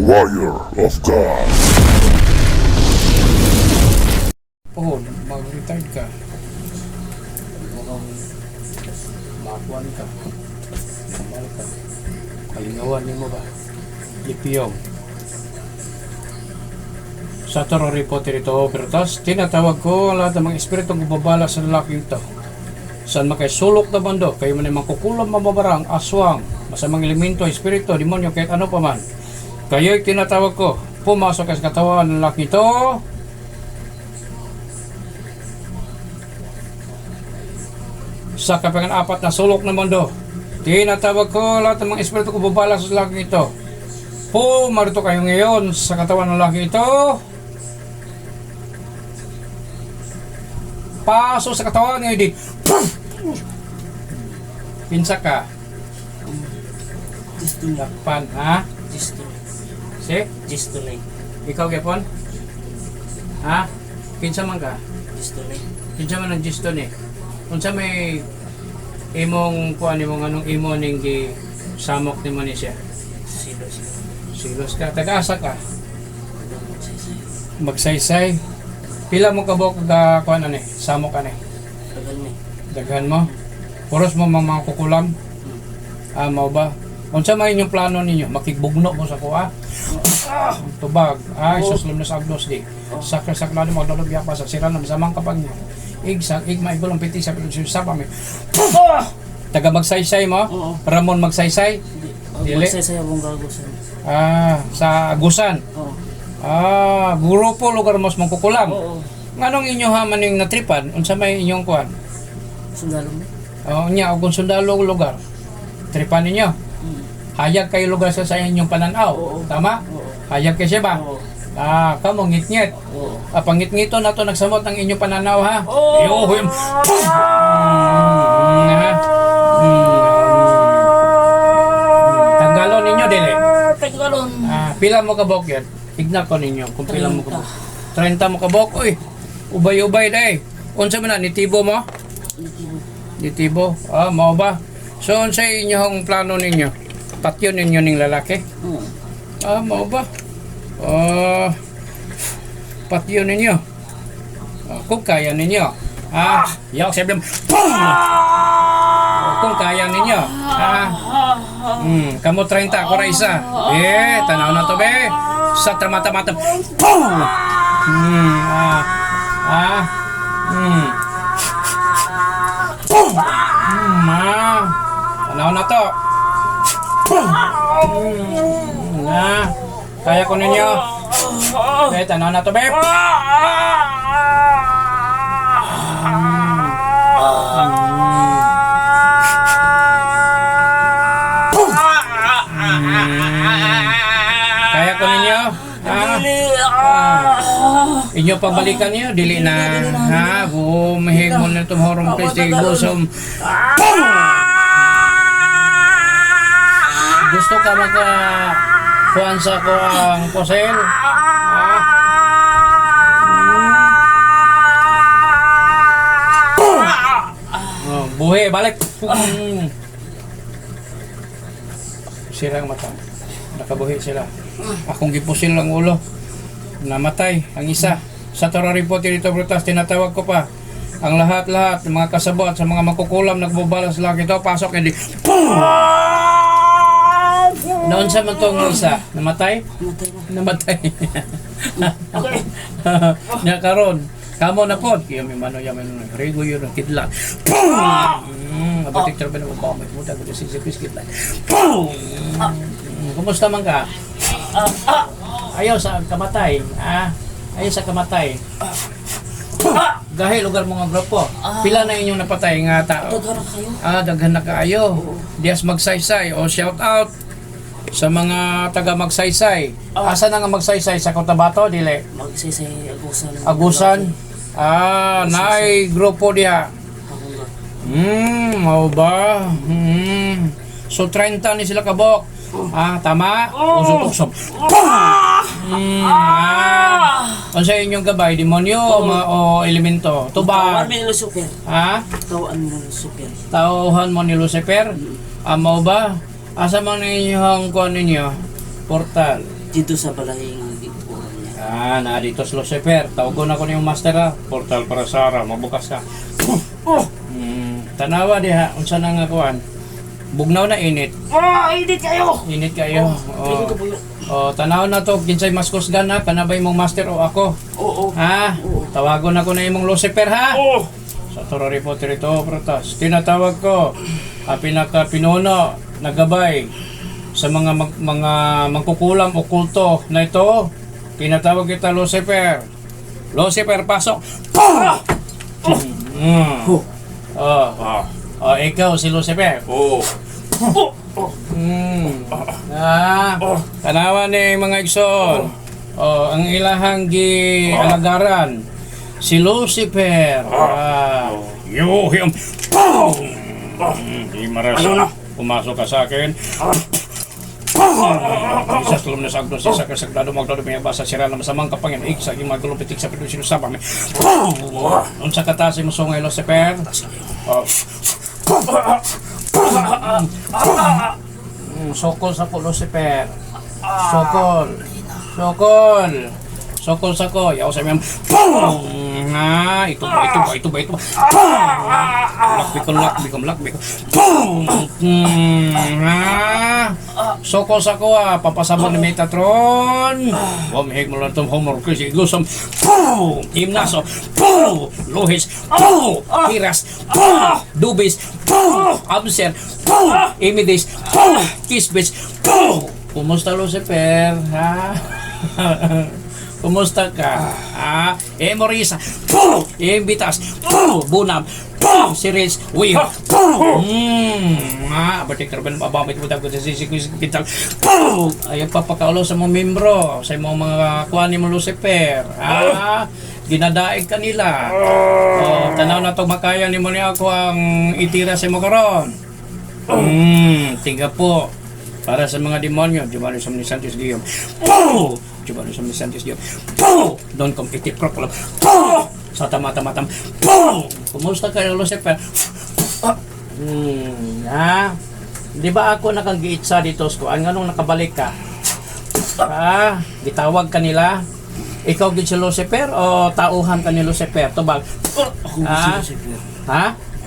warrior of God. Oh, mag-retired ka. Mukhang makuan ka. Kamal ka. Kalingawan mo ba? Lipiyong. Sa Toro Reporter ito, Bertas, tinatawag ko ang lahat ng mga espiritong bubabala sa lalaking ito. Saan makaisulok na bando, kayo man ay makukulam, mababarang, aswang, masamang elemento, espiritu, demonyo, kahit ano pa man. Kayo'y tinatawag ko, pumasok ka sa katawan ng lalaki ito. Sa kapangan-apat na sulok ng mundo, tinatawag ko lahat ng mga espiritu ko bubala sa lalaki ito. Pumarito kayo ngayon sa katawan ng lalaki ito. Pasok sa katawan ngayon di. Pinsa ka. Lakpan, ha? Si? Ikaw gapon? Ha? Pinsa man ka? Pinsa man ang giston eh. Unsa may imong kuan imong anong imo ning gi samok ni man siya. Silos ka, taga-asa ka. Magsaysay. Pila mo kabok da kuan ani, samok ani. Daghan mo. Puros mo mga kukulam. Mao ba? Unsa may inyong plano ninyo? Makigbugno mo sa kuha? Tubag. Isus lumnos agdos di. Sakra-sakrado mo dadog pa sa sira na samang kapag niyo. Ig maigulong piti sa sa pa mi. Taga magsaysay mo? Ramon magsaysay? Dili. Magsaysay akong gagusan. Sa Agusan. Grupo lugar mas mangkukulam. Nganong inyo haman ning natripan? Unsa may inyong kuan? Sundalo mo? Nya og sundalo lugar. Tripan ninyo. Hayag kayo lugar sa inyong pananaw. Tama? Hayag kayo siya ba? Kamo ngit-ngit. Pangit-ngito na to nagsamot ng inyong pananaw ha. Yohim. Tanggalon ninyo dili. Tanggalon. Pila mo kabok yan? Tignan ko ninyo kung pila mo kabok. 30 mo kabok. Uy, ubay-ubay day. Unsa man na nitibo mo? Nitibo. Mao ba? So unsa inyong plano ninyo? Patyon ninyo ning lalaki? Mao ba? Patyon ninyo. Kung kaya ninyo. Yaw sabi mo. Kung kaya ninyo. Kamo 30 ako ra isa. Tanaw na to be. Sa mata-mata. Tanaw na to. Kaya ko ninyo. Tanaw na to be. Kaya ko ninyo. Inyo pabalikan niyo dili na bumihig mo na tumorong prestige gusom. Gusto ka maka kuan sa ko ang posel? Buhi, balik. Sirang mata. Nakabuhi sila. Akong gipusil ang ulo. Namatay ang isa. Sa Toro Reporter dito, Brutas, tinatawag ko pa ang lahat-lahat ng mga kasabot sa mga makukulam nagbubalas lang ito. Pasok hindi. Noon sa man tong isa, namatay? Namatay. Nya karon, kamo na pod. Kiyo mi mano yaman no. Rigo yun ang kidlat. Abatik trabe na mo may muta ko si kidlat. Kumusta man ka? Ayaw sa kamatay, ayaw sa kamatay. Gahi lugar mga grupo. Pila na inyong napatay nga tao? Daghan na kayo. Daghan na kaayo. Dias magsaysay o shout out sa mga taga magsaysay. Asa na nga magsaysay sa Cotabato dili? Magsaysay Agusan. Agusan. Naay grupo diha. Mao ba? So 30 ni sila kabok. Tama? Usok-usok. Ano sa inyong gabay? Demonyo o elemento? Tuba? Tauhan mo ni Lucifer. Tauhan mo ni Lucifer. Tauhan mo ni Lucifer? Mao ba? Asa man inyong kuan ninyo? Portal. Dito sa balay nga gipuan niya. Na dito sa Lucifer. Tawagon ako ni yung master ha. Portal para sa ara, mabukas ka. Tanawa diha, unsa na nga kuan. Bugnaw na init. Init kayo! Init kayo. Tingin ko po yun. Tanaw na to, kinsay mas kusgan na, kanabay mong master o ako. Oo. Ha? Tawagon ako na imong Lucifer ha? Oo. Sa Toro Reporter ito, Protas. Tinatawag ko ang pinaka-pinuno na gabay sa mga mga mangkukulam o kulto na ito. Tinatawag kita Lucifer. Lucifer, pasok! Ikaw si Lucifer. Tanawa ni mga igsoon. Ang ilahang alagaran si Lucifer. Him. Di maras. Pumasok ka sa akin. Isa tulong na sa agdos, isa kasagrado magdado may basa sira na masamang kapangin ik sa iyong maglupitik sa pinusin usapa may unsa katasi mo sungay Lucifer. Sokol sa ko Lucifer. Sokol sa ko. Yaw sa miyam. Ito ba. Lakbi ko. Sokol sa ko papasabon ni Metatron. Wamihig mo lang itong homework kasi igusam. Himnaso. Lohis. Hiras. Dubis. Abser. Imidis. Kisbis. Kumusta Lucifer? Kumusta ka? Morisa. Bitas. Bunam. Siris. Wih. Berarti karban pabamit mo tayo sa sisi ko kita. Ayaw papakaulo sa mga membro, sa mga kuha ni mo Lucifer. Ginadaig kanila. Tanaw na to makaya ni mo niya ako ang itira sa mo karon. Tiga po. Para sa mga demonyo, Giovanni sa mga Santos Guillaume. Giovanni sa mga Santos Guillaume. Don't come itip krokolom. Sa tamata-matam. Kumusta kayo, Lucifer? Di ba ako nakagiitsa dito ko? Anong nakabalik ka? Gitawag ka nila? Ikaw gid si Lucifer o tauhan ka ni Lucifer? Tubag. Ako gid si Lucifer.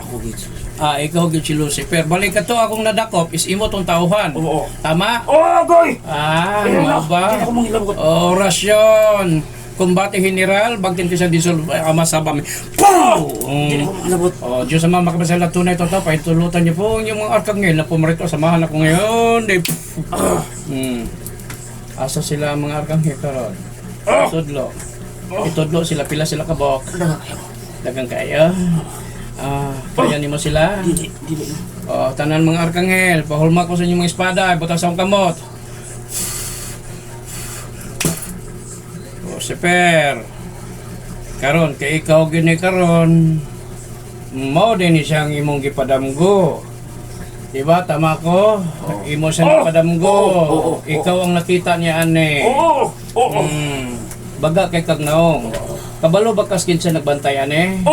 Ako gid si Lucifer. Ikaw gid si Lucifer. Balik ka to akong nadakop is imo tong tauhan. Oo. Tama? Goy! Ano ba? Hindi ako manghilabot. Orasyon. Kumbate General, bagtin ko sa disol amasabam. Hindi ako manghilabot. Diyos sa mga makabasala tunay ito, pahintulutan niyo po yung mga arkangel na pumarito. Samahan ako ngayon. Asa sila ang mga arkangel karon? Itudlo sila, pila sila kabok. Dagang kayo. Kaya ni mo sila. Dili. Tanan mga arkangel, pahulma ko sa inyong mga espada, butas akong kamot. Lucifer, karon kay ikaw gini karon, mao din siyang imong gipadamgo. Diba, tama ko? Imo siyang gipadamgo. Ikaw ang nakita niya ane. Baga kay kagnaong. Kabalo ba kas kinsa nagbantay ane?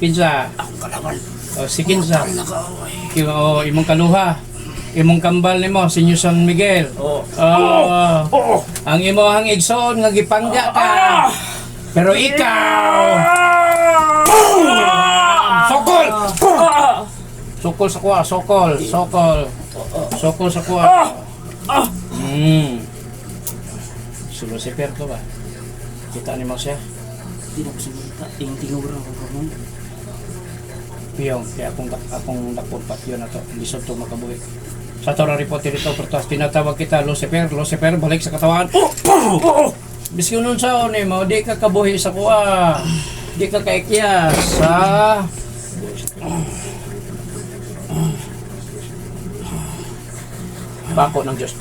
Kinsa? Ako kalaban. Si Kinsa. Nakaaway. Imong kaluha. Imong kambal nimo si San Miguel. Ang imong igsoon nga gipangga ka. Pero ikaw Sokol! Sokol sa kuha, sokol sa kuha. Si Lucifer ko ba? Kita nimo siya. Hindi na ko sumulita. Tingtingog rin ako karon. Piyong, kaya akong nakpumpat yun na to. Lisod to makabuhi. Sa Toro Reporter ito, Protas, tinatawag kita, Lucifer, balik sa katawan. Biskin nun sa mo, di ka kabuhi sa kuha. Di ka kaikyas, ha? Bako ng Diyos.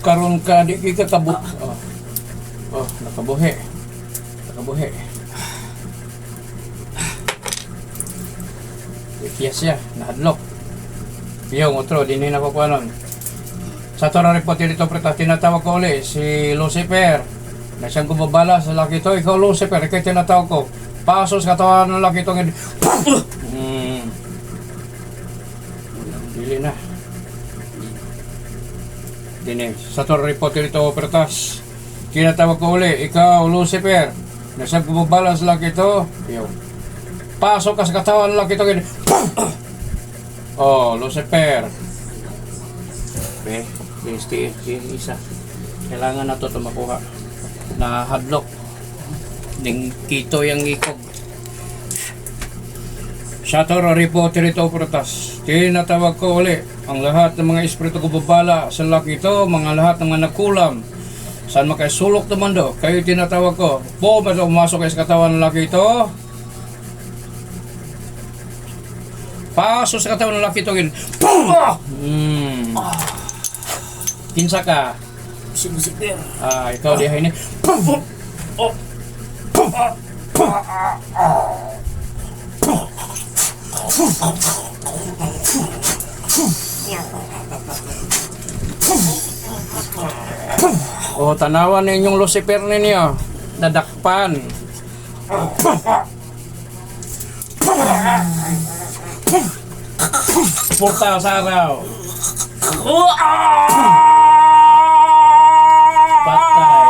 Karon ka, di ka kabuhi. Nakabuhi. Ikiyas siya, nahadlok. Piyong, otro, dinin ako ko anon. Sa Toro Reporter dito, Protas, tinatawag ko ulit, si Lucifer. Na siyang gumabala sa laki to, ikaw Lucifer, ikaw tinatawag ko. Pasos katawan ng laki to. Dinig. Sa Torre Potrito Opertas. Kinatawag ko uli, ikaw Lucifer. Nasab ko balas laki ito. Yo. Pasok ka sa katawan laki ito. Oh, Lucifer. Okay, isa. Kailangan na ito makuha. Na hadlock. Ding kito yung ikog. Sa Torre Potrito Opertas. Tinatawag ko uli, ang lahat ng mga espiritu ko babala sa laki ito, mga lahat ng mga nagkulam. Saan makaisulok naman do? Kayo tinatawag ko. Pumasok kayo sa katawan ng laki ito. Pasok sa katawan ng laki ito. Kinsa ka? Si Lucifer. Ikaw di ini. Tanawan ninyong Lucifer ninyo. Dadakpan. Portal sa araw. Patay.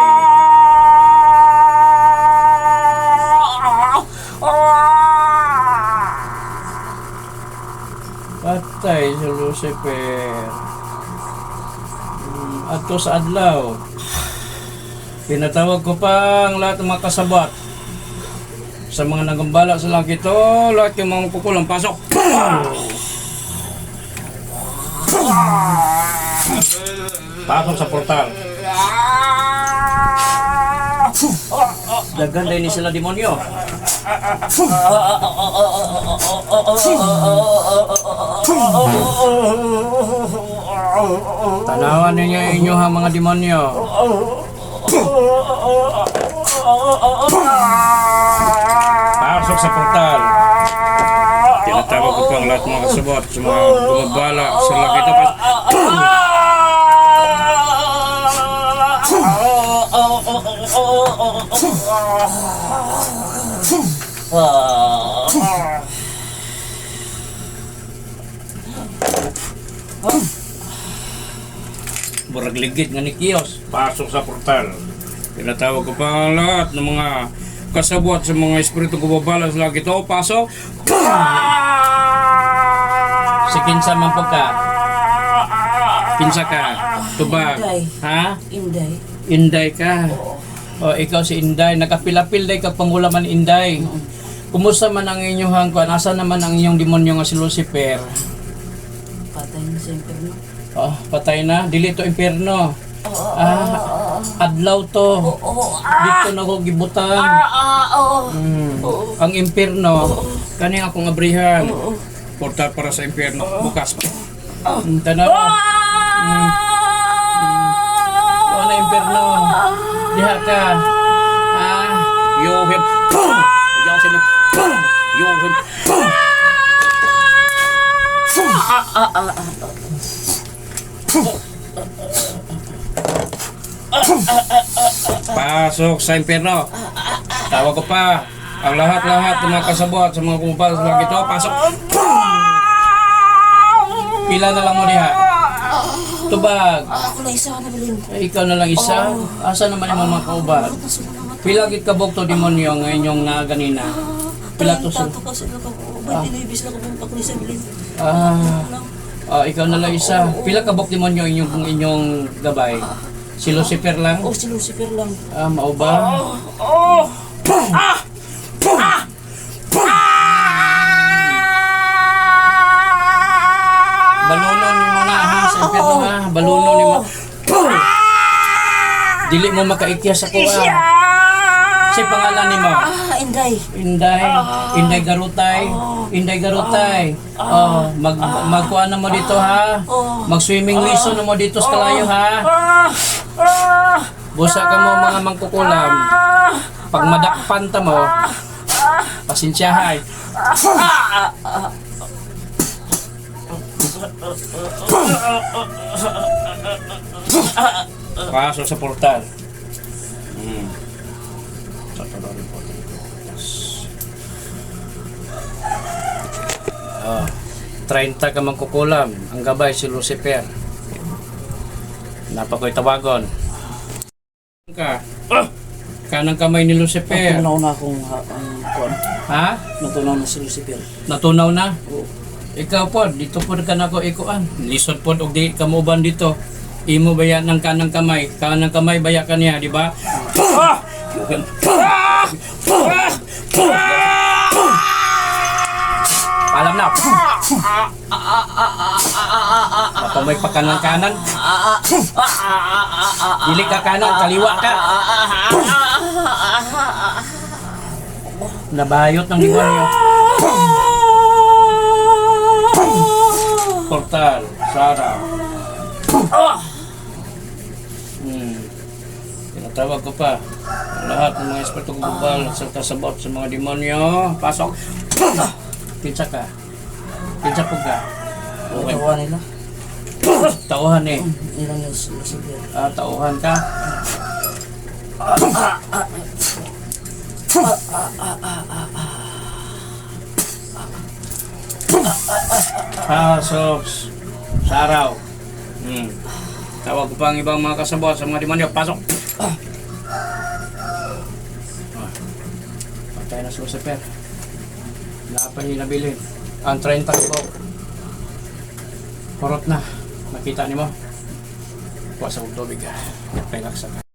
Patay si Lucifer. Ato sa adlaw. Pinatawag ko pa ang lahat ng mga kasabot. Sa mga nagambala sa langit ito, lahat yung mga kukulang pasok. Pasok sa portal. Dagan din ni sila demonyo. Tanawan ninyo inyo ha mga demonyo. Pasok sa portal. Tinatawag ko pang lahat mga kasabot sa mga bumabala sa laki ito. Burag ligid nga ni Kios. Pasok sa portal. Tinatawag ko pa ang lahat ng mga kasabwat sa mga espiritu gumabala sa lagi ito. Pasok. Si kinsa man pagka. Kinsa ka? Tubag. Inday. Ha? Inday. Inday ka. O ikaw si Inday. Nakapilapil day ka pangulaman Inday. Kumusta man ang inyong hangkuan? Asa naman ang inyong demonyo nga si Lucifer? Patay na sa impyerno. Patay na. Dili to impyerno. Adlaw to. Dito na ko gibutang. Ang impyerno, kani akong abrihan. Portal para sa impyerno. Bukas pa. Tanawa. Ano impyerno? Diha ka. Yohim. Yohim. Yohim. Pasok sa impyerno. Tawag ko pa ang lahat-lahat ng mga kasabot sa mga kumupal sa mga ito. Pasok. Pila na lang mo diha. Tubag. Ako na isa na bilin. Ikaw na lang isa. Asa naman yung mga kaubad? Pila gid kabog to demonyo nga inyong na ganina. Pila to sa. Ikaw na lang isa. Pila kabog demonyo inyong gabay? Si Lucifer lang? Si Lucifer lang. Mao ba? Balunon ni mo na ha, sa impyerno ha. Balunon ni mo. Dili mo makaikya sa kuha. Si pangalan ni mo? Inday. Inday. Inday Garutay. Inday Garutay. Magkuha na mo dito ha. Mag-swimming lesson na mo dito sa kalayo ha. Busa ka mo mga mangkukulam. Pag madakpan ta mo, pasensyahay. Pasok sa portal. Sa Torre Potrito. 30 ka mangkukulam. Ang gabay si Lucifer. Napakoy tawagon. Ka. Kanang kamay ni Lucifer. Natunaw na akong kuan. Ha? Natunaw na si Lucifer. Natunaw na? Oo. Ikaw po, dito po ka na ko ikuan. Lisod po og di kamuban dito. Imo baya ng kanang kamay. Kanang kamay baya kaniya, di ba? Alam na. Baka may pakanan-kanan. Dili ka kanan, kaliwa ka. Nabayot ng demonyo. Portal, Sara. Tinatawag ko pa ang lahat ng mga espiritu global at sa kasabot sa mga demonyo. Pasok. Kinsa ka? Kinsa po ka? Okay. Tawa nila. Tauhan eh. Ilang Lucifer. Tauhan ka. Pasok sa araw. Tawag ko pa ang ibang mga kasabot sa mga demonyo. Pasok. Patay na si Lucifer. Lapan niyo nabilin. Ang 30 po. Kurot na. Nakita ni mo. Kuha sa tubig. Relax ka.